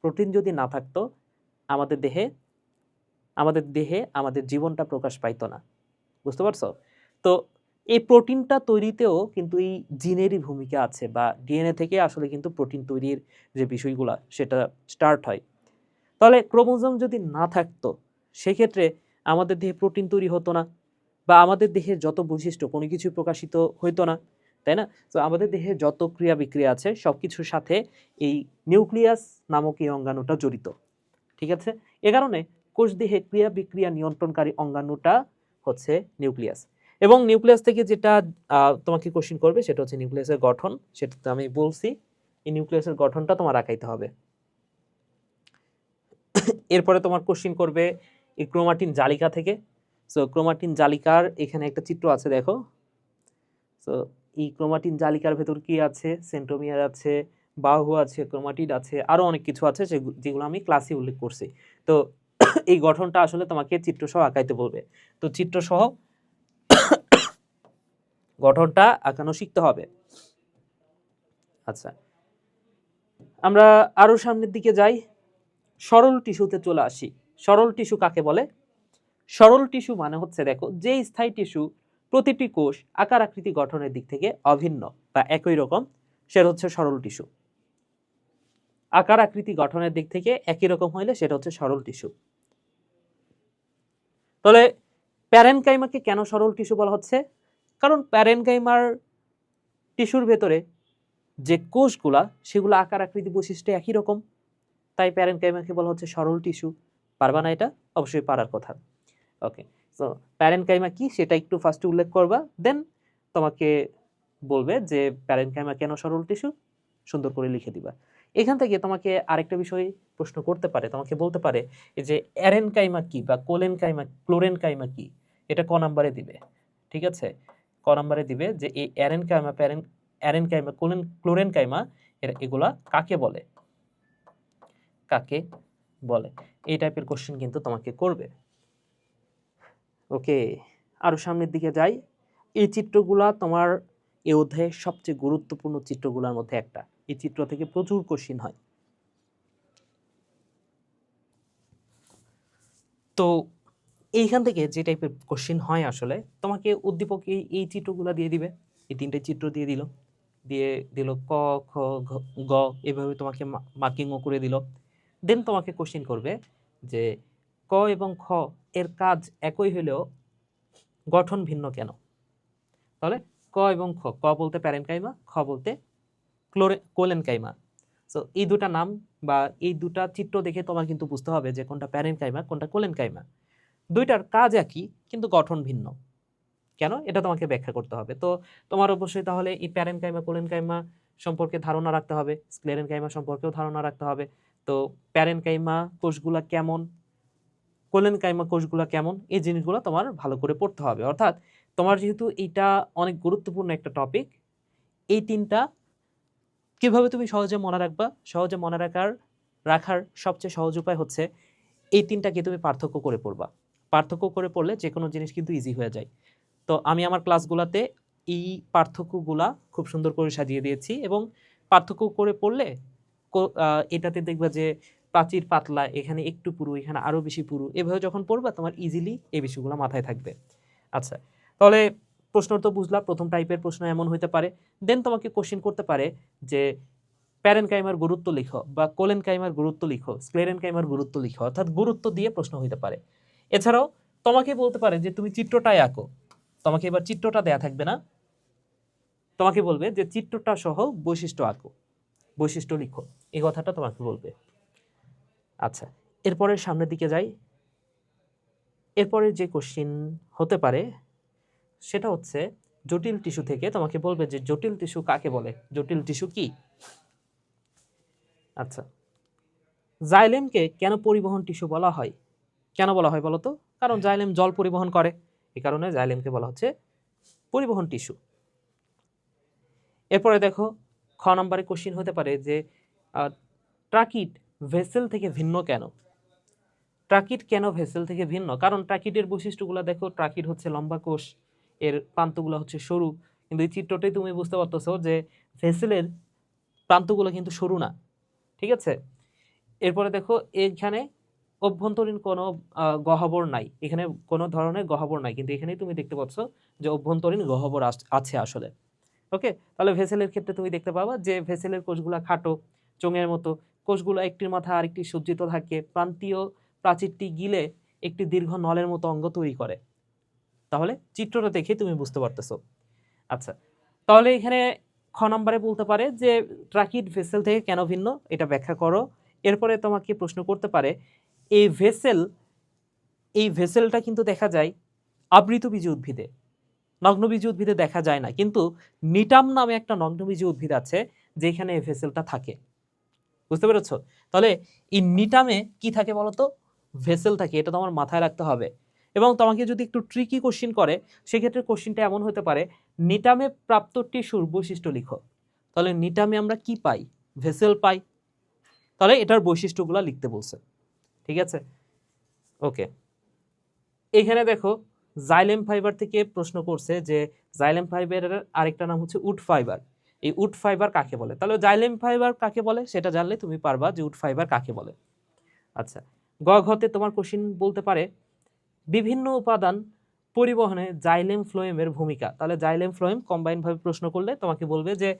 প্রোটিন যদি না থাকতো আমাদের দেহে আমাদের জীবনটা প্রকাশ পাইতো না। বুঝতে পারছো? তো এই প্রোটিনটা তৈরিতেও কিন্তু এই জিনেরই ভূমিকা আছে, বা ডিএনএ থেকে আসলে কিন্তু প্রোটিন তৈরির যে বিষয়গুলা সেটা স্টার্ট হয়। তাহলে ক্রোমোজোম যদি না থাকতো সেক্ষেত্রে আমাদের দেহে প্রোটিন তৈরি হতো না, বা আমাদের দেহের যত বৈশিষ্ট্য কোনো কিছু প্রকাশিত হইতো না, তাই না? তো আমাদের দেহে যত ক্রিয়া বিক্রিয়া আছে সব কিছুর সাথে এই নিউক্লিয়াস নামক এই অঙ্গাণুটা জড়িত, ঠিক আছে? এ কারণে কোষ দেহে ক্রিয়া বিক্রিয়া নিয়ন্ত্রণকারী অঙ্গাণুটা হচ্ছে নিউক্লিয়াস। এবং নিউক্লিয়াস থেকে যেটা তোমাকে কোশ্চিন করবে সেটা হচ্ছে নিউক্লিয়াসের গঠন, সেটা তো আমি বলছি। এই নিউক্লিয়াসের গঠনটা তোমার আঁকাইতে হবে। এরপরে তোমার কোশ্চিন করবে এই ক্রোমাটিন জালিকা থেকে। সো ক্রোমাটিন জালিকার এখানে একটা চিত্র আছে, দেখো। সো এই ক্রোমাটিন জালিকার ভেতর কি আছে? সেন্ট্রোমিয়ার আছে, বাহু আছে, ক্রোমাটিড আছে, আরো অনেক কিছু আছে যেগুলো আমি ক্লাসে উল্লেখ করছি। তো এই গঠনটা আসলে তোমাকে চিত্রসহ আঁকাইতে বলবে। তো চিত্রসহ গঠনটা আঁকানো শিখতে হবে। আচ্ছা, আমরা আরো সামনের দিকে যাই, সরল টিস্যুতে চলে আসি। সরল টিস্যু কাকে বলে? সরল টিস্যু মানে হচ্ছে, দেখো, যে স্থায়ী টিস্যু প্রতিটি কোষ আকার আকৃতি গঠনের দিক থেকে অভিন্ন বা একই রকম, সেটা হচ্ছে সরল টিস্যু। আকার আকৃতি গঠনের দিক থেকে একই রকম হইলে সেটা হচ্ছে সরল টিস্যু। তাহলে প্যারেনকাইমাকে কেন সরল টিস্যু বলা হচ্ছে? কারণ প্যারেনকাইমার টিস্যুর ভেতরে যে কোষগুলা সেগুলো আকার আকৃতি বৈশিষ্ট্য একই রকম, তাই প্যারেনকাইমাকে বলা হচ্ছে সরল টিস্যু। পারবা না এটা? অবশ্যই পারার কথা। ওকে, সো প্যারেনকাইমা কি সেটা একটু ফার্স্টে উল্লেখ করবা, দেন তোমাকে বলবে যে প্যারেনকাইমা কেন সরল টিস্যু, সুন্দর করে লিখে দিবা। এখান থেকে তোমাকে আরেকটা বিষয় প্রশ্ন করতে পারে, তোমাকে বলতে পারে যে অ্যারেনকাইমা কি বা কোলেনকাইমা ক্লোরেনকাইমা কি, এটা ক নাম্বারে দিবে, ঠিক আছে? ক নাম্বারে দিবে যে এই অ্যারেনকাইমা ক্লোরেনকাইমা এগুলা কাকে বলে, কাকে বলে, এই টাইপের কোশ্চেন কিন্তু তোমাকে করবে। ওকে, আরো সামনের দিকে যাই। এই চিত্রগুলা তোমার এই অধ্যায়ের সবচেয়ে গুরুত্বপূর্ণ চিত্রগুলোর মধ্যে একটা। এই চিত্র থেকে প্রচুর কোশ্চিন হয়। তো এইখান থেকে যে টাইপের কোশ্চিন হয় আসলে, তোমাকে উদ্দীপক এই চিত্রগুলো দিয়ে দিবে। এই তিনটে চিত্র দিয়ে দিল ক, খ, গ, এভাবে তোমাকে মার্কিংও করে দিল। দেন তোমাকে কোশ্চিন করবে যে ক এবং খ এর কাজ একই হলেও গঠন ভিন্ন কেন? তাহলে ক এবং খ, ক বলতে প্যারেনকাইমা, খ বলতে কোলেনকাইমা। সো এই দুটা নাম বা এই দুটা চিত্র দেখে তোমার কিন্তু বুঝতে হবে যে কোনটা প্যারেনকাইমা কোনটা কোলেনকাইমা। দুইটার কাজ একই কিন্তু গঠন ভিন্ন কেন, এটা তোমাকে ব্যাখ্যা করতে হবে। তো তোমার অবশ্যই তাহলে এই প্যারেনকাইমা কোলেনকাইমা সম্পর্কে ধারণা রাখতে হবে, স্ক্লেরেনকাইমা সম্পর্কেও ধারণা রাখতে হবে। তো প্যারেনকাইমা কোষগুলা কেমন, কোলেনকাইমা কোষগুলা কেমন, এই জিনিসগুলো তোমার ভালো করে পড়তে হবে। অর্থাৎ তোমার যেহেতু এটা অনেক গুরুত্বপূর্ণ একটা টপিক, এই তিনটা কিভাবে তুমি সহজে মনে রাখবা? সহজে মনে রাখার সবচেয়ে সহজ উপায় হচ্ছে এই তিনটাকে তুমি পার্থক্য করে পড়বা। পার্থক্য করে পড়লে যে কোনো জিনিস কিন্তু ইজি হয়ে যায়। তো আমি আমার ক্লাসগুলোতে এই পার্থক্যগুলা খুব সুন্দর করে সাজিয়ে দিয়েছি, এবং পার্থক্য করে পড়লে এটাতে দেখবা যে প্রাচীর পাতলা, এখানে একটু পুরু, এখানে আরো বেশি পুরু, এভাবে যখন পড়বা তোমার ইজিলি এই বিষয়গুলো মাথায় থাকবে। আচ্ছা, তাহলে প্রশ্ন তো বুঝলা, প্রথম টাইপের প্রশ্ন এমন হইতে পারে। দেন তোমাকে কোশ্চেন করতে পারে যে প্যারেনকাইমার গুরুত্ব লিখো, বা কোলেনকাইমার গুরুত্ব লিখো, স্ক্লেরেনকাইমার গুরুত্ব লিখো, অর্থাৎ গুরুত্ব দিয়ে প্রশ্ন হইতে পারে। এছাড়াও তোমাকে বলতে পারে যে তুমি চিত্রটাই আঁকো। তোমাকে এবার চিত্রটা দেয়া থাকবে না, তোমাকে বলবে যে চিত্রটা সহ বৈশিষ্ট্য আঁকো, বৈশিষ্ট্য লিখো, এই কথাটা তোমাকে বলবে। আচ্ছা, এরপরে সামনের দিকে যাই। এরপরে যে কোশ্চিন হতে পারে সেটা হচ্ছে জটিল টিস্যু থেকে তোমাকে বলবে যে জটিল টিস্যু কাকে বলে, জটিল টিস্যু কি? আচ্ছা, জাইলেমকে কেন পরিবহন টিস্যু বলা হয়? কেন বলা হয় বলো তো? কারণ জাইলেম জল পরিবহন করে, এই কারণে জাইলেমকে বলা হচ্ছে পরিবহন টিস্যু। এরপরে দেখো, খ নম্বরে কোশ্চিন হতে পারে যে ট্রাকিট ভেসেল থেকে ভিন্ন কেন? ট্রাকিট কেন ভেসেল থেকে ভিন্ন? কারণ ট্রাকিটের বৈশিষ্ট্যগুলো দেখো, ট্রাকিট হচ্ছে লম্বা কোষ, এর প্রান্তগুলো হচ্ছে সরু, কিন্তু এই চিত্রটাই তুমি বুঝতে পারতেছো যে ভেসেলের প্রান্তগুলো কিন্তু সরু না, ঠিক আছে? এরপরে দেখো এখানে অভ্যন্তরীণ কোনো গহ্বর নাই, এখানে কোনো ধরনের গহ্বর নাই, কিন্তু এখানেই তুমি দেখতে পাচ্ছ যে অভ্যন্তরীণ গহ্বর আছে আসলে। ওকে, তাহলে ভেসেলের ক্ষেত্রে তুমি দেখতে পাবা যে ভেসেলের কোষগুলা খাটো চোঙের মতো, কোষগুলো একটির মাথায় আরেকটি সজ্জিত থাকে, প্রান্তীয় প্রাচীরটি গিলে একটি দীর্ঘ নলের মতো অঙ্গ তৈরি করে। তাহলে চিত্রটা দেখে তুমি বুঝতে পারতেছো। আচ্ছা, তাহলে এখানে খ নম্বরে বলতে পারে যে ট্রাকিড ভেসেল থেকে কেন ভিন্ন, এটা ব্যাখ্যা করো। এরপরে তোমাকে প্রশ্ন করতে পারে এই ভেসেলটা কিন্তু দেখা যায় আবৃতবীজী উদ্ভিদে, নগ্নবীজী উদ্ভিদে দেখা যায় না, কিন্তু নিটাম নামে একটা নগ্নবীজী উদ্ভিদ আছে যেখানে এই ভেসেলটা থাকে। বুঝতে পেরেছো? তাহলে এই নিটামে কি থাকে বলতো? ভেসেল থাকে, এটা তোমার মাথায় রাখতে হবে। এবং তোমাকে যদি একটু ট্রিকি কোশ্চিন করে, সেক্ষেত্রে কোশ্চিনটা এমন হতে পারে নিটামে প্রাপ্ত টিস্যুর বৈশিষ্ট্য লিখো। তাহলে নিটামে আমরা কি পাই? ভেসেল পাই, তাহলে এটার বৈশিষ্ট্যগুলো লিখতে বলছে। ঠিক আছে, ওকে। এখানে দেখো জাইলেম ফাইবার থেকে প্রশ্ন করছে যে জাইলেম ফাইবারের আরেকটা নাম হচ্ছে উড ফাইবার। এই উড ফাইবার কাকে বলে? তাহলে জাইলেম ফাইবার কাকে বলে সেটা জানলে তুমি পারবা যে উড ফাইবার কাকে বলে। আচ্ছা, ঘতে তোমার কোশ্চিন বলতে পারে বিভিন্ন উপাদান পরিবহনে জাইলেম ফ্লোয়েমের ভূমিকা। তাহলে জাইলেম ফ্লোয়েম কম্বাইন ভাবে প্রশ্ন করলে তোমাকে বলবে যে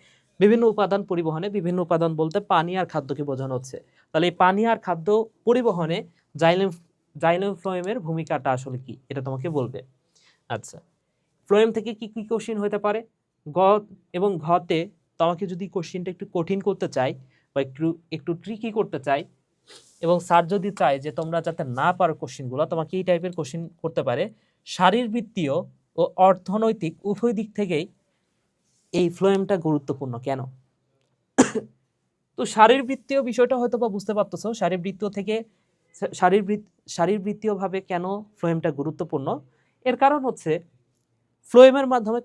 বিভিন্ন উপাদান পরিবহনে, বিভিন্ন উপাদান বলতে পানি আর খাদ্যকে বোঝানো হচ্ছে। তাহলে এই পানি আর খাদ্য পরিবহনে জাইলেম ফ্লোয়েমের ভূমিকাটা আসলে কি, এটা তোমাকে বলবে। আচ্ছা, ফ্লোয়েম থেকে কি কি কোশ্চিন হতে পারে? গ এবং ঘতে তোমাকে যদি কোশ্চিনটা একটু কঠিন করতে চাই বা একটু ট্রিকি করতে চাই, এবং স্যার যদি চায় যে তোমরা যাতে না পারো কোশ্চিনগুলো, তোমাকে এই টাইপের কোশ্চিন করতে পারে শারীরবৃত্তীয় ও অর্থনৈতিক উভয় দিক থেকেই এই ফ্লোয়েমটা গুরুত্বপূর্ণ কেন? তো শারীরবৃত্তীয় বিষয়টা হয়তো বা বুঝতে পারতেছো, শারীরবৃত্তীয়ভাবে কেন ফ্লোয়েমটা গুরুত্বপূর্ণ। এর কারণ হচ্ছে ফ্লোয়েমের মাধ্যমে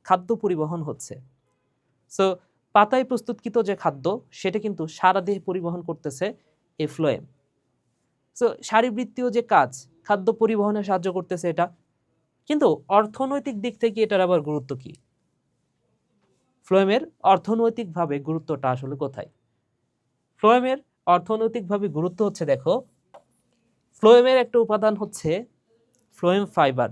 খাদ্য পরিবহন হচ্ছে। সো পাতায় প্রস্তুতকৃত যে খাদ্য সেটা কিন্তু সারা দেহে পরিবহন করতেছে এই ফ্লোয়েম। সো শারীরবৃত্তীয় যে কাজ, খাদ্য পরিবহনে সাহায্য করতেছে এটা, কিন্তু অর্থনৈতিক দিক থেকে এটার আবার গুরুত্ব কি? ফ্লোয়েমের অর্থনৈতিকভাবে গুরুত্বটা আসলে কোথায়? ফ্লোয়েমের অর্থনৈতিকভাবে গুরুত্ব হচ্ছে, দেখো ফ্লোয়েমের একটা উপাদান হচ্ছে ফ্লোয়েম ফাইবার।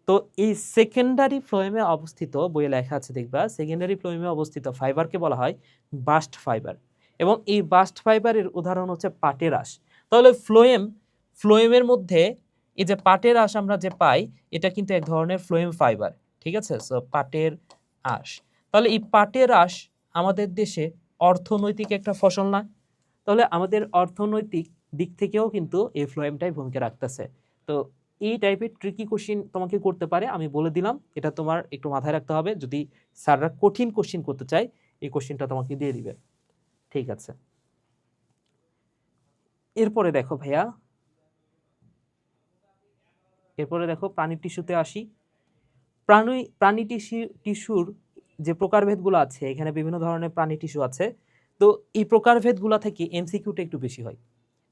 তো এই সেকেন্ডারি ফ্লোয়েমে অবস্থিত, বইয়ে লেখা আছে দেখবা, সেকেন্ডারি ফ্লোয়েমে অবস্থিত ফাইবারকে বলা হয় বাস্ট ফাইবার, এবং এই বাস্ট ফাইবারের উদাহরণ হচ্ছে পাটের আঁশ। তাহলে ফ্লোয়েমের মধ্যে এই যে পাটের আঁশ আমরা যে পাই, এটা কিন্তু এক ধরনের ফ্লোয়েম ফাইবার। ঠিক আছে, সো পাটের আঁশ। তাহলে এই পাটের আঁশ আমাদের দেশে অর্থনৈতিক একটা ফসল না? তাহলে আমাদের অর্থনৈতিক দিক থেকেও কিন্তু এই ফ্লোয়েমটাই ভূমিকা রাখতেছে। তো এই টাইপের ট্রিকি কোশ্চিন তোমাকে করতে পারে, আমি বলে দিলাম, এটা তোমার একটু মাথায় রাখতে হবে। যদি স্যাররা কঠিন কোশ্চিন করতে চায়, এই কোশ্চিনটা তোমাকে দিয়ে দিবে। ঠিক আছে, এরপরে দেখো ভাইয়া, এরপরে দেখো প্রাণী টিস্যুতে আসি। প্রাণী টিস্যুর যে প্রকারভেদগুলো আছে, এখানে বিভিন্ন ধরনের প্রাণী টিস্যু আছে। তো এই প্রকারভেদগুলো থেকে এমসিকিউটা একটু বেশি হয়,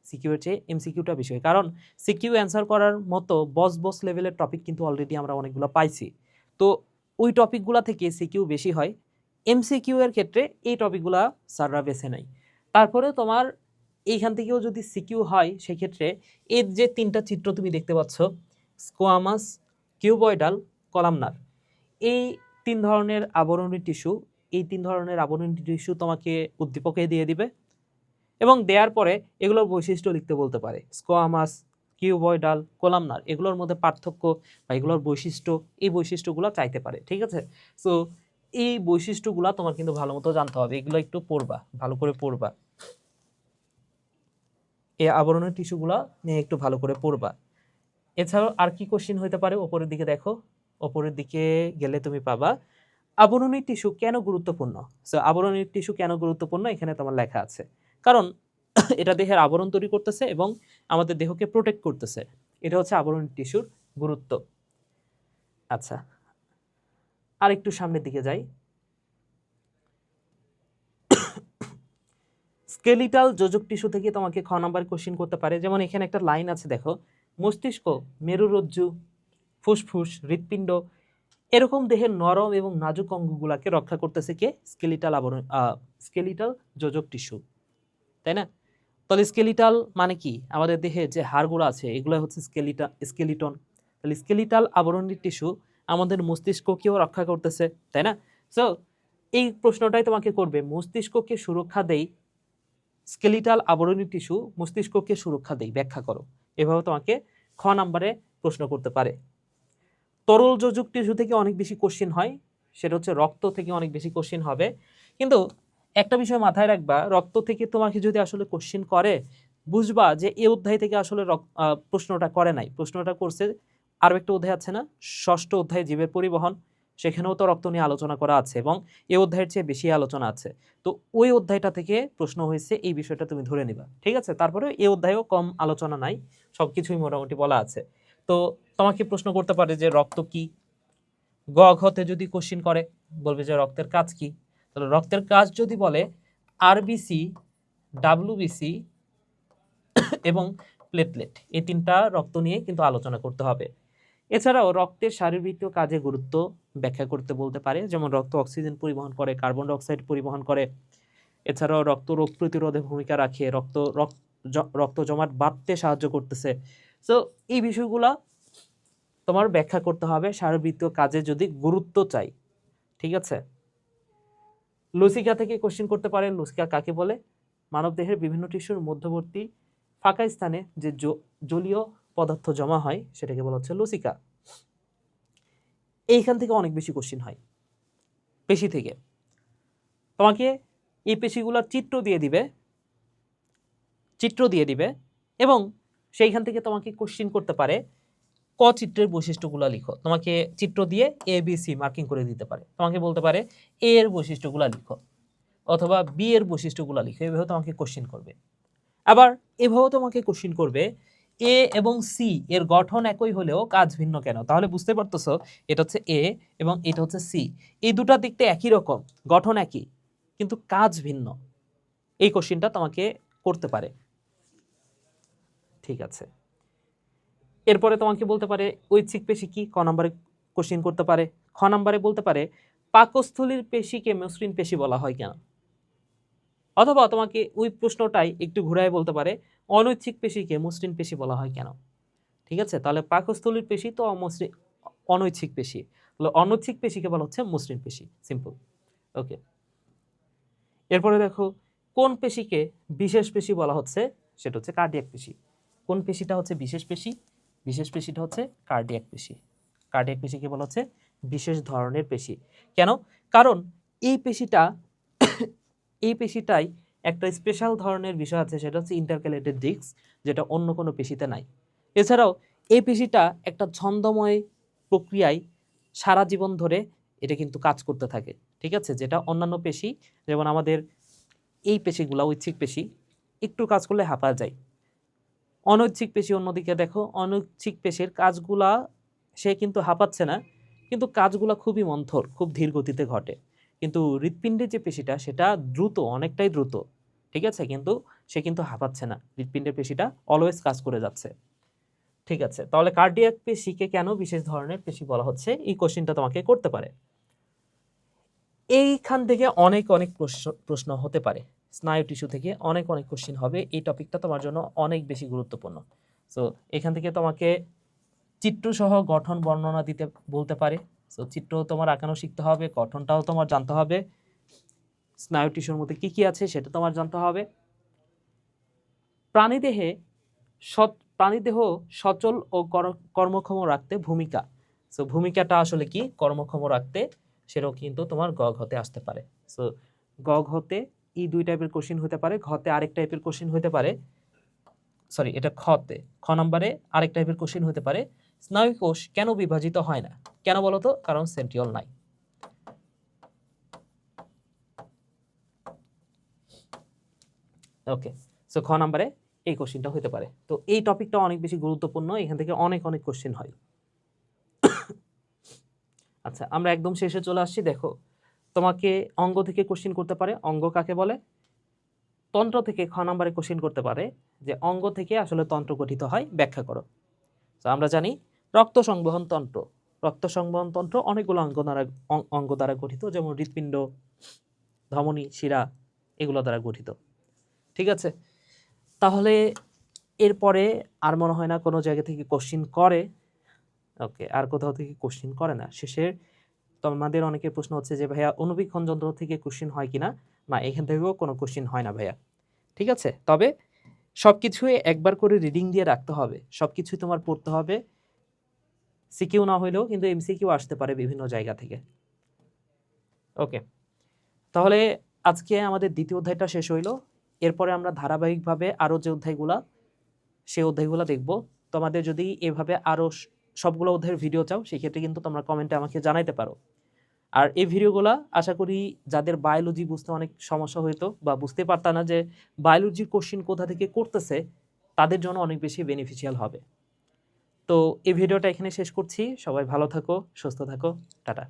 সিকিউর চেয়ে এমসিকিউটা বেশি হয়, কারণ সিকিউ অ্যান্সার করার মতো বস লেভেলের টপিক কিন্তু অলরেডি আমরা অনেকগুলো পাইছি। তো ওই টপিকগুলো থেকে সিকিউ বেশি হয়। এমসিকিউ এর ক্ষেত্রে এই টপিকগুলো স্যাররা বেছে নেয়। তারপরে তোমার এইখান থেকেও যদি সিকিউ হয়, সেক্ষেত্রে এর যে তিনটা চিত্র তুমি দেখতে পাচ্ছ, স্কোয়ামাস, কিউবয়েডাল, কলামনার, এই তিন ধরনের আবরণী টিস্যু, এই তিন ধরনের আবরণী টিস্যু তোমাকে উদ্দীপকে দিয়ে দিবে, এবং দেওয়ার পরে এগুলোর বৈশিষ্ট্য লিখতে বলতে পারে। স্কোয়ামাস, কিউবয়েডাল, কলামনার, এগুলোর মধ্যে পার্থক্য বা এগুলোর বৈশিষ্ট্য, এই বৈশিষ্ট্যগুলো চাইতে পারে। ঠিক আছে, সো এই বৈশিষ্ট্যগুলো তোমার কিন্তু ভালো মতো জানতে হবে, এগুলো একটু পড়বা, ভালো করে পড়বা, এই আবরণের টিস্যুগুলো নিয়ে একটু ভালো করে পড়বা। এছাড়াও আর কি কোশ্চিন হতে পারে? ওপরের দিকে দেখো, ওপরের দিকে গেলে তুমি পাবা আবরণী টিস্যু কেন গুরুত্বপূর্ণ। সো আবরণী টিস্যু কেন গুরুত্বপূর্ণ এখানে তোমার লেখা আছে, কারণ এটা দেহের আবরণ তৈরি করতেছে এবং আমাদের দেহকে প্রোটেক্ট করতেছে। এটা হচ্ছে আবরণী টিস্যুর গুরুত্ব। আচ্ছা, আর একটু সামনের দিকে যাই। স্কেলিটাল যোজক টিস্যু থেকে তোমাকে খ নাম্বার কোশ্চিন করতে পারে। যেমন এখানে একটা লাইন আছে, দেখো মস্তিষ্ক, মেরুরজ্জু, ফুসফুস, হৃৎপিণ্ড, এরকম দেহের নরম এবং নাজুক অঙ্গগুলাকে রক্ষা করতেছে কে? স্কেলিটাল যোজক টিস্যু, তাই না? তাহলে স্কেলিটাল মানে কি? আমাদের দেহে যে হাড়গুলো আছে এগুলো হচ্ছে স্কেলিটন। তাহলে স্কেলিটাল আবরণী টিস্যু আমাদের মস্তিষ্ককেও রক্ষা করতেছে, তাই না? সো এই প্রশ্নটাই তোমাকে করবে, মস্তিষ্ককে সুরক্ষা দেই, স্কেলিটাল আবরণী টিস্যু মস্তিষ্ককে সুরক্ষা দেই, ব্যাখ্যা করো। এভাবে তোমাকে খ নাম্বারে প্রশ্ন করতে পারে। তরল যোজক টিস্যু থেকে অনেক বেশি কোশ্চেন হয়, সেটা হচ্ছে রক্ত থেকে অনেক বেশি কোশ্চেন হবে। কিন্তু একটা বিষয় মাথায় রাখবা, রক্ত থেকে তোমাকে যদি আসলে কোশ্চেন করে, বুঝবা যে এই অধ্যায় থেকে আসলে প্রশ্নটা করে নাই, প্রশ্নটা করছে আরও একটা অধ্যায় আছে না, ষষ্ঠ অধ্যায় জীবের পরিবহন, সেখানেও তো রক্ত নিয়ে আলোচনা করা আছে এবং এই অধ্যায়ের চেয়ে বেশি আলোচনা আছে। তো ওই অধ্যায়টা থেকে প্রশ্ন হয়েছে, এই বিষয়টা তুমি ধরে নিবা, ঠিক আছে? তারপরে এই অধ্যায়েও কম আলোচনা নাই, সবকিছুই মোটামুটি বলা আছে। তো তোমাকে প্রশ্ন করতে পারে যে রক্ত কি, গ ঘতে যদি কোশ্চিন করে বলবে যে রক্তের কাজ কি। তাহলে রক্তের কাজ যদি বলে আরবিসি, ডাব্লিউবিসি এবং প্লেটলেট, এই তিনটা রক্ত নিয়ে কিন্তু আলোচনা করতে হবে। এছাড়াও রক্তের শারীরবৃত্তীয় কাজে গুরুত্ব ব্যাখ্যা করতে বলতে পারে, যেমন রক্ত অক্সিজেন পরিবহন করে, কার্বন ডাই অক্সাইড পরিবহন করে। এছাড়াও রক্ত রোগ প্রতিরোধে ভূমিকা রাখে, রক্ত জমাট বাঁধতে সাহায্য করতেছে। সো এই বিষয়গুলা তোমার ব্যাখ্যা করতে হবে শারীরবৃত্তীয় কাজে যদি গুরুত্ব চাই, ঠিক আছে? লসিকা থেকে কোশ্চেন করতে পারে, লসিকা কাকে বলে? মানবদেহের বিভিন্ন টিস্যুর মধ্যবর্তী ফাঁকা স্থানে যে জলীয় পদার্থ জমা হয় সেটাকে বলা হচ্ছে লসিকা। এইখান থেকে অনেক বেশি কোশ্চেন হয়, পেশি থেকে। তোমাকে এই পেশিগুলোর চিত্র দিয়ে দিবে এবং সেইখান থেকে তোমাকে কোশ্চেন করতে পারে ক চিত্রের বৈশিষ্ট্যগুলো লিখো। তোমাকে চিত্র দিয়ে এ বি সি মার্কিং করে দিতে পারে, তোমাকে বলতে পারে এ এর বৈশিষ্ট্যগুলো লিখো অথবা বি এর বৈশিষ্ট্যগুলো লিখো, এভাবে তোমাকে কোশ্চেন করবে। আবার এভাবেও তোমাকে কোশ্চেন করবে এ এবং সি এর গঠন একই হলেও কাজ ভিন্ন কেন? তাহলে বুঝতে পারতেছো এটা হচ্ছে এ এবং এটা হচ্ছে সি, এই দুটা দেখতে একই রকম, গঠন একই, কিন্তু কাজ ভিন্ন। এই কোশ্চেনটা তোমাকে করতে পারে, ঠিক আছে? এরপরে তোমাকে বলতে পারে ঐচ্ছিক পেশি কি, ক নম্বরে কোশ্চেন করতে পারে। খ নম্বরে বলতে পারে পাকস্থলীর পেশিকে মসৃণ পেশি বলা হয় কেন? অথবা তোমাকে ওই প্রশ্নটাই একটু ঘুরায় বলতে পারে অনৈচ্ছিক পেশিকে মসৃণ পেশি বলা হয় কেন? ঠিক আছে, তাহলে পাকস্থলীর পেশি তো অনৈচ্ছিক পেশি, তাহলে অনৈচ্ছিক পেশিকে বলা হচ্ছে মসৃণ পেশি, সিম্পল। ওকে, এরপরে দেখো কোন পেশিকে বিশেষ পেশি বলা হচ্ছে, সেটা হচ্ছে কার্ডিয়াক পেশি। কোন পেশিটা হচ্ছে বিশেষ পেশি? বিশেষ পেশিটা হচ্ছে কার্ডিয়াক পেশি। কার্ডিয়াক পেশিকে বলা হচ্ছে বিশেষ ধরনের পেশি। কেন? কারণ এই পেশিটাই একটা স্পেশাল ধরনের বিষয় আছে, সেটা হচ্ছে ইন্টারক্যালেটেড ডিস্ক, যেটা অন্য কোনো পেশিতে নাই। এছাড়াও এই পেশিটা একটা ছন্দময় প্রক্রিয়ায় সারা জীবন ধরে এটা কিন্তু কাজ করতে থাকে, ঠিক আছে? যেটা অন্যান্য পেশি, যেমন আমাদের এই পেশিগুলা ঐচ্ছিক পেশি, একটু কাজ করলে হাঁপা যায়। অনৈচ্ছিক পেশি অন্যদিকে দেখো, অনৈচ্ছিক পেশির কাজগুলা সে কিন্তু হাঁপাচ্ছে না, কিন্তু কাজগুলা খুবই মন্থর, খুব ধীর গতিতে ঘটে। কিন্তু হৃৎপিণ্ডের যে পেশিটা সেটা দ্রুত, অনেকটাই দ্রুত, ঠিক আছে? কিন্তু সে কিন্তু হাঁপাচ্ছে না, হৃৎপিণ্ডের পেশিটা অলওয়েজ কাজ করে যাচ্ছে, ঠিক আছে? তাহলে কার্ডিয়াক পেশিকে কেন বিশেষ ধরনের পেশি বলা হচ্ছে, এই কোশ্চেনটা তোমাকে করতে পারে। এইখান থেকে অনেক প্রশ্ন হতে পারে, স্নায়ু টিস্যু থেকে অনেক কোশ্চেন হবে। এই টপিকটা তোমার জন্য অনেক বেশি গুরুত্বপূর্ণ। সো এখান থেকে তোমাকে চিত্রসহ গঠন বর্ণনা দিতে বলতে পারে। সো চিত্র তোমার আঁকানো শিখতে হবে, গঠনটাও তোমার জানতে হবে, স্নায়ু টিস্যুর মধ্যে কি কি আছে সেটা তোমার জানতে হবে। প্রাণীদেহ সচল ও কর্মক্ষম রাখতে ভূমিকা, সো ভূমিকাটা আসলে কি, কর্মক্ষম রাখতে, সেটাও কিন্তু তোমার গ ঘতে আসতে পারে। সো গ ঘতে এই দুই টাইপের কোশ্চেন হতে পারে, ঘতে আরেক টাইপের কোশ্চেন হতে পারে, সরি এটা খতে, খ নম্বরে আরেক টাইপের কোশ্চেন হতে পারে স্নায়ু কোষ কেন বিভাজিত হয় না? কেন বলতো? কারণ সেন্ট্রিওল নাই। ওকে, সো খ নম্বরে এই কোশ্চেনটা হতে পারে। তো এই টপিকটা অনেক বেশি গুরুত্বপূর্ণ, এখান থেকে অনেক কোশ্চেন হয়। আচ্ছা, আমরা একদম শেষে চলে আসছি। দেখো তোমাকে অঙ্গ থেকে কোশ্চেন করতে পারে, অঙ্গ কাকে বলে? তন্ত্র থেকে খ নম্বরে কোশ্চেন করতে পারে যে অঙ্গ থেকে আসলে তন্ত্র গঠিত হয়, ব্যাখ্যা করো। তো আমরা জানি রক্ত সংবহন তন্ত্র অনেকগুলো অঙ্গ দ্বারা গঠিত, যেমন হৃৎপিণ্ড, ধমনী, শিরা, এগুলো দ্বারা গঠিত, ঠিক আছে? তাহলে এরপরে আর মনে হয় না কোনো জায়গা থেকে কোশ্চিন করে। ওকে, আর কোথাও থেকে কোশ্চিন করে না। শেষের তোমাদের অনেকের প্রশ্ন হচ্ছে যে ভাইয়া অনুবীক্ষণ যন্ত্র থেকে কোশ্চিন হয় কিনা? না, এখান থেকেও কোনো কোশ্চিন হয় না ভাইয়া। ঠিক আছে, তবে সবকিছুই একবার করে রিডিং দিয়ে রাখতে হবে, সবকিছুই তোমার পড়তে হবে। সিকিউ না হইলেও কিন্তু এমসিকিউ আসতে পারে বিভিন্ন জায়গা থেকে। ওকে, তাহলে আজকে আমাদের দ্বিতীয় অধ্যায়টা শেষ হইলো। এরপরে আমরা ধারাবাহিকভাবে আরও যে অধ্যায়গুলা, সেই অধ্যায়গুলো দেখব। তোমাদের যদি এভাবে আরও সবগুলো অধ্যায়ের ভিডিও চাও, সেক্ষেত্রে কিন্তু তোমরা কমেন্টে আমাকে জানাইতে পারো। আর এই ভিডিওগুলা আশা করি যাদের বায়োলজি বুঝতে অনেক সমস্যা হইতো বা বুঝতে পারতা না যে বায়োলজির কোশ্চিন কোথা থেকে করতেছে, তাদের জন্য অনেক বেশি বেনিফিশিয়াল হবে। তো এই ভিডিওটা এখানে শেষ করছি। সবাই ভালো থাকো, সুস্থ থাকো, টাটা।